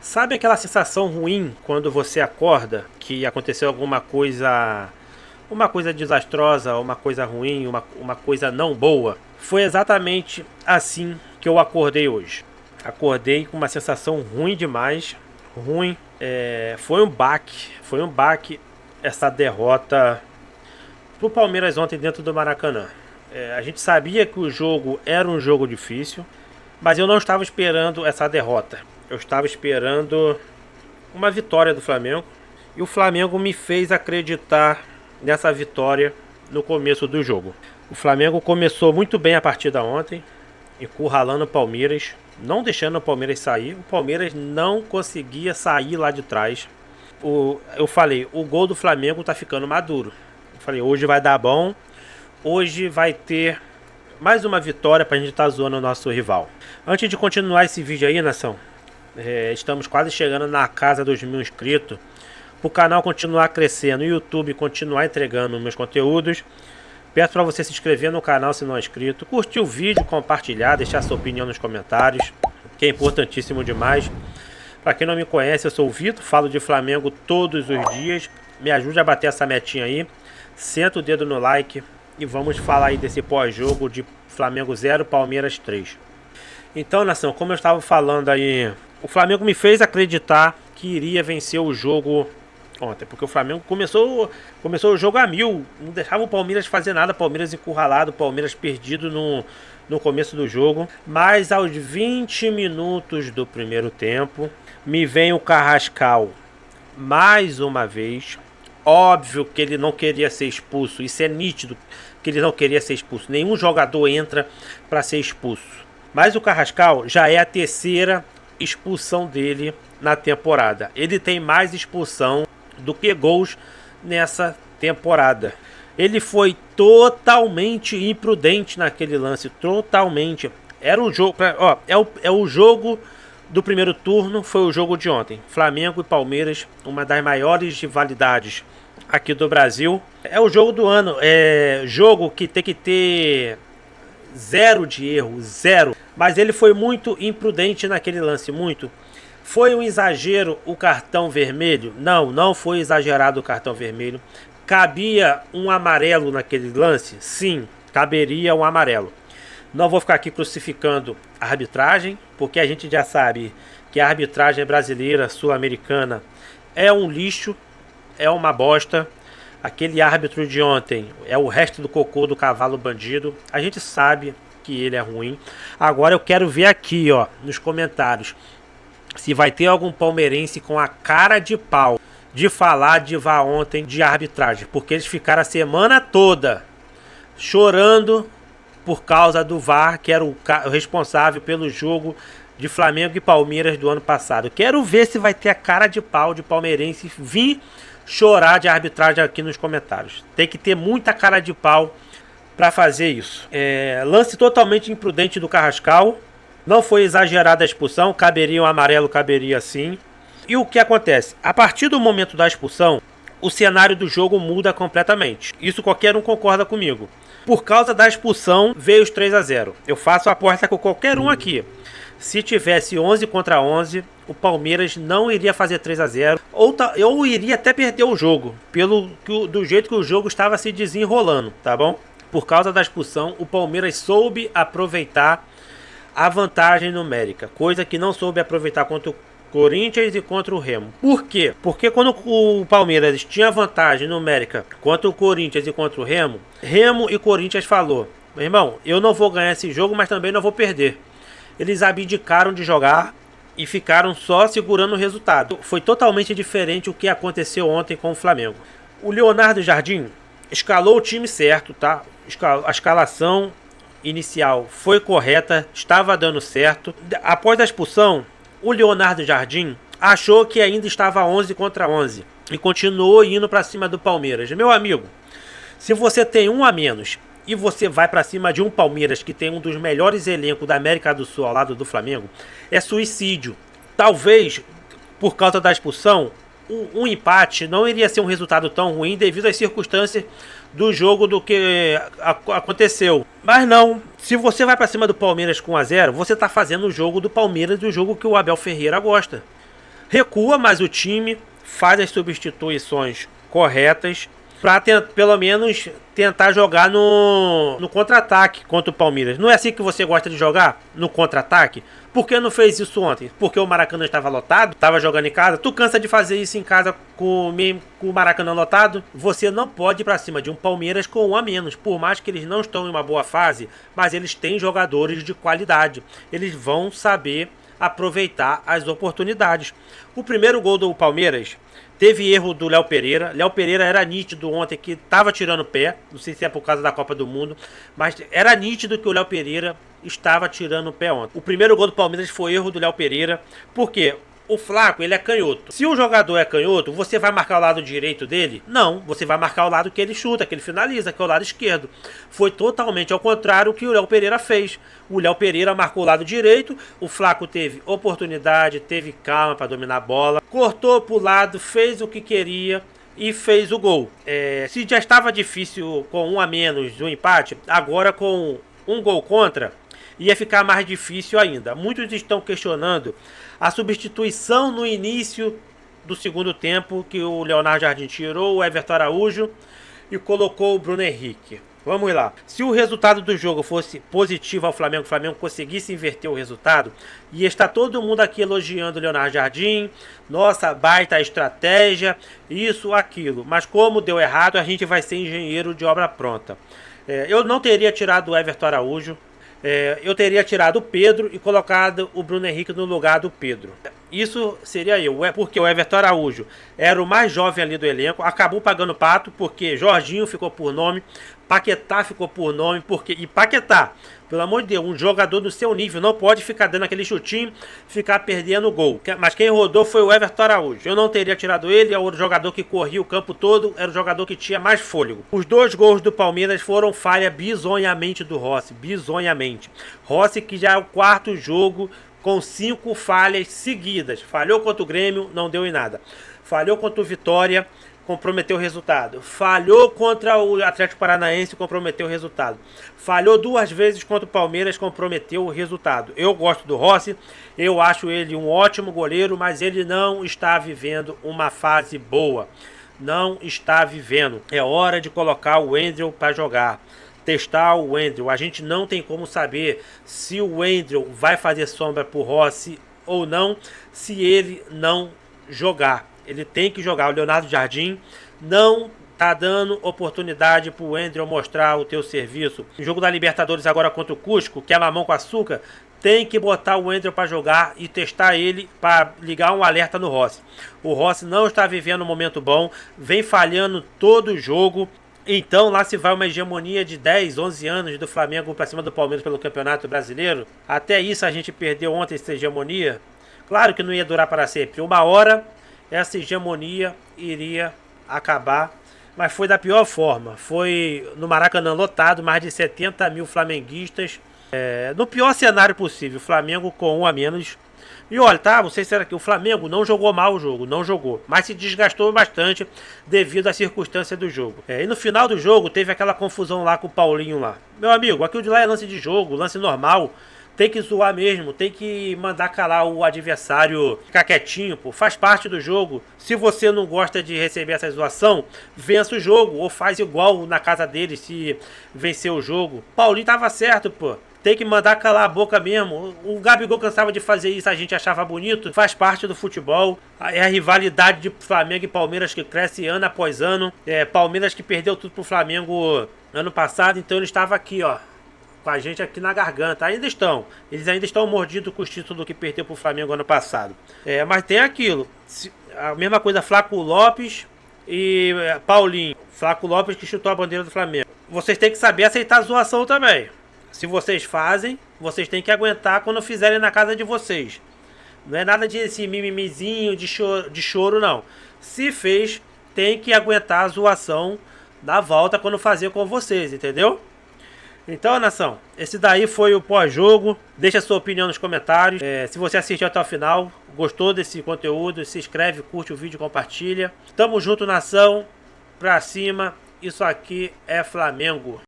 Sabe aquela sensação ruim quando você acorda que aconteceu uma coisa desastrosa, uma coisa ruim, uma coisa não boa? Foi exatamente assim que eu acordei hoje. Acordei com uma sensação ruim demais, ruim. Foi um baque essa derrota pro Palmeiras ontem dentro do Maracanã. A gente sabia que o jogo era um jogo difícil, mas eu não estava esperando essa derrota. Eu estava esperando uma vitória do Flamengo. E o Flamengo me fez acreditar nessa vitória no começo do jogo. O Flamengo começou muito bem a partida ontem, encurralando o Palmeiras, não deixando o Palmeiras sair. O Palmeiras não conseguia sair lá de trás. Eu falei, o gol do Flamengo tá ficando maduro. Eu falei, hoje vai dar bom. Hoje vai ter mais uma vitória pra gente estar zoando o nosso rival. Antes de continuar esse vídeo aí, nação, estamos quase chegando na casa dos 1000 inscritos. Para o canal continuar crescendo, o YouTube continuar entregando meus conteúdos, peço para você se inscrever no canal se não é inscrito, curtir o vídeo, compartilhar, deixar sua opinião nos comentários, que é importantíssimo demais. Para quem não me conhece, eu sou o Vitor, falo de Flamengo todos os dias. Me ajude a bater essa metinha aí, senta o dedo no like e vamos falar aí desse pós-jogo de Flamengo 0, Palmeiras 3. Então, nação, como eu estava falando aí, o Flamengo me fez acreditar que iria vencer o jogo ontem, porque o Flamengo começou o jogo a mil, não deixava o Palmeiras fazer nada, Palmeiras encurralado, Palmeiras perdido no começo do jogo. Mas aos 20 minutos do primeiro tempo, me vem o Carrascal mais uma vez. Óbvio que ele não queria ser expulso, isso é nítido que ele não queria ser expulso, nenhum jogador entra para ser expulso. Mas o Carrascal já é a terceira expulsão dele na temporada. Ele tem mais expulsão do que gols nessa temporada. Ele foi totalmente imprudente naquele lance, totalmente. Era o jogo, o jogo do primeiro turno, foi o jogo de ontem. Flamengo e Palmeiras, uma das maiores rivalidades aqui do Brasil. É o jogo do ano, é jogo que tem que ter zero de erro, zero. Mas ele foi muito imprudente naquele lance, muito. Foi um exagero o cartão vermelho? Não, não foi exagerado o cartão vermelho. Cabia um amarelo naquele lance? Sim, caberia um amarelo. Não vou ficar aqui crucificando a arbitragem, porque a gente já sabe que a arbitragem brasileira, sul-americana, é um lixo, é uma bosta. Aquele árbitro de ontem é o resto do cocô do cavalo bandido. A gente sabe que ele é ruim. Agora eu quero ver aqui, ó, nos comentários, se vai ter algum palmeirense com a cara de pau de falar de VAR ontem de arbitragem. Porque eles ficaram a semana toda chorando por causa do VAR, que era o responsável pelo jogo de Flamengo e Palmeiras do ano passado. Quero ver se vai ter a cara de pau de palmeirense vir chorar de arbitragem aqui nos comentários. Tem que ter muita cara de pau para fazer isso. Lance totalmente imprudente do Carrascal. Não foi exagerada a expulsão. Caberia um amarelo, caberia sim. E o que acontece? A partir do momento da expulsão, o cenário do jogo muda completamente. Isso qualquer um concorda comigo. Por causa da expulsão, veio os 3-0. Eu faço a aposta com qualquer um aqui. Se tivesse 11 contra 11, o Palmeiras não iria fazer 3-0. Ou iria até perder o jogo, do jeito que o jogo estava se desenrolando, tá bom? Por causa da expulsão, o Palmeiras soube aproveitar a vantagem numérica. Coisa que não soube aproveitar contra o Corinthians e contra o Remo. Por quê? Porque quando o Palmeiras tinha vantagem numérica contra o Corinthians e contra o Remo e Corinthians falou: meu irmão, eu não vou ganhar esse jogo, mas também não vou perder. Eles abdicaram de jogar e ficaram só segurando o resultado. Foi totalmente diferente o que aconteceu ontem com o Flamengo. O Leonardo Jardim escalou o time certo, tá? A escalação inicial foi correta, estava dando certo. Após a expulsão, o Leonardo Jardim achou que ainda estava 11 contra 11 e continuou indo para cima do Palmeiras. Meu amigo, se você tem um a menos e você vai para cima de um Palmeiras que tem um dos melhores elencos da América do Sul ao lado do Flamengo, é suicídio. Talvez, por causa da expulsão, um empate não iria ser um resultado tão ruim devido às circunstâncias do jogo do que aconteceu. Mas não, se você vai para cima do Palmeiras com 1-0, você está fazendo o jogo do Palmeiras, o jogo que o Abel Ferreira gosta. Recua, mas o time faz as substituições corretas para pelo menos tentar jogar no contra-ataque contra o Palmeiras. Não é assim que você gosta de jogar? No contra-ataque? Por que não fez isso ontem? Porque o Maracanã estava lotado? Estava jogando em casa? Tu cansa de fazer isso em casa com o Maracanã lotado? Você não pode ir para cima de um Palmeiras com um a menos. Por mais que eles não estão em uma boa fase, mas eles têm jogadores de qualidade. Eles vão saber aproveitar as oportunidades. O primeiro gol do Palmeiras teve erro do Léo Pereira. Léo Pereira era nítido ontem que estava tirando o pé. Não sei se é por causa da Copa do Mundo, mas era nítido que o Léo Pereira estava tirando o pé ontem. O primeiro gol do Palmeiras foi erro do Léo Pereira. Por quê? O Flaco, ele é canhoto. Se o jogador é canhoto, você vai marcar o lado direito dele? Não, você vai marcar o lado que ele chuta, que ele finaliza, que é o lado esquerdo. Foi totalmente ao contrário que o Léo Pereira fez. O Léo Pereira marcou o lado direito, o Flaco teve oportunidade, teve calma para dominar a bola, cortou para o lado, fez o que queria e fez o gol. Se já estava difícil com um a menos o empate, agora com um gol contra, ia ficar mais difícil ainda. Muitos estão questionando a substituição no início do segundo tempo, que o Leonardo Jardim tirou o Everton Araújo e colocou o Bruno Henrique. Vamos lá. Se o resultado do jogo fosse positivo ao Flamengo, o Flamengo conseguisse inverter o resultado, e está todo mundo aqui elogiando o Leonardo Jardim, nossa, baita estratégia, isso, aquilo. Mas como deu errado, a gente vai ser engenheiro de obra pronta. Eu não teria tirado o Everton Araújo. Eu teria tirado o Pedro e colocado o Bruno Henrique no lugar do Pedro. Isso seria eu, porque o Everton Araújo era o mais jovem ali do elenco, acabou pagando pato, porque Jorginho ficou por nome, Paquetá ficou por nome, e Paquetá, pelo amor de Deus, um jogador do seu nível não pode ficar dando aquele chutinho, ficar perdendo o gol. Mas quem rodou foi o Everton Araújo. Eu não teria tirado ele, é o jogador que corria o campo todo, era o jogador que tinha mais fôlego. Os dois gols do Palmeiras foram falha bizonhamente do Rossi, bizonhamente. Rossi, que já é o quarto jogo com 5 falhas seguidas. Falhou contra o Grêmio, não deu em nada. Falhou contra o Vitória, comprometeu o resultado. Falhou contra o Atlético Paranaense, comprometeu o resultado. Falhou 2 vezes contra o Palmeiras, comprometeu o resultado. Eu gosto do Rossi, eu acho ele um ótimo goleiro, mas ele não está vivendo uma fase boa. Não está vivendo. É hora de colocar o Wendel para jogar. Testar o Wendel. A gente não tem como saber se o Wendel vai fazer sombra pro Rossi ou não, se ele não jogar. Ele tem que jogar. O Leonardo Jardim não tá dando oportunidade pro Wendel mostrar o teu serviço. O jogo da Libertadores agora contra o Cusco, que é mamão com açúcar, tem que botar o Wendel para jogar e testar ele para ligar um alerta no Rossi. O Rossi não está vivendo um momento bom, vem falhando todo o jogo. Então lá se vai uma hegemonia de 10, 11 anos do Flamengo para cima do Palmeiras pelo Campeonato Brasileiro. Até isso a gente perdeu ontem, essa hegemonia. Claro que não ia durar para sempre. Uma hora essa hegemonia iria acabar, mas foi da pior forma. Foi no Maracanã lotado, mais de 70 mil flamenguistas. No pior cenário possível, o Flamengo com um a menos. E olha, tá, vocês será que o Flamengo não jogou mal o jogo, não jogou, mas se desgastou bastante devido à circunstância do jogo. E no final do jogo teve aquela confusão lá com o Paulinho lá. Meu amigo, aquilo de lá é lance de jogo, lance normal. Tem que zoar mesmo, tem que mandar calar o adversário, ficar quietinho, pô. Faz parte do jogo. Se você não gosta de receber essa zoação, vença o jogo, ou faz igual na casa dele se vencer o jogo. Paulinho tava certo, pô. Tem que mandar calar a boca mesmo. O Gabigol cansava de fazer isso, a gente achava bonito. Faz parte do futebol. É a rivalidade de Flamengo e Palmeiras que cresce ano após ano. Palmeiras que perdeu tudo pro Flamengo ano passado, então ele estava aqui, ó, com a gente aqui na garganta. Ainda estão. Eles ainda estão mordidos com os títulos que perdeu pro Flamengo ano passado. Mas tem aquilo. A mesma coisa, Flaco Lopes e Paulinho. Flaco Lopes que chutou a bandeira do Flamengo. Vocês têm que saber aceitar a zoação também. Se vocês fazem, vocês têm que aguentar quando fizerem na casa de vocês. Não é nada de esse mimimizinho, de choro, não. Se fez, tem que aguentar a zoação da volta quando fazer com vocês, entendeu? Então, nação, esse daí foi o pós-jogo. Deixa a sua opinião nos comentários. Se você assistiu até o final, gostou desse conteúdo, se inscreve, curte o vídeo, compartilha. Tamo junto, nação. Pra cima. Isso aqui é Flamengo.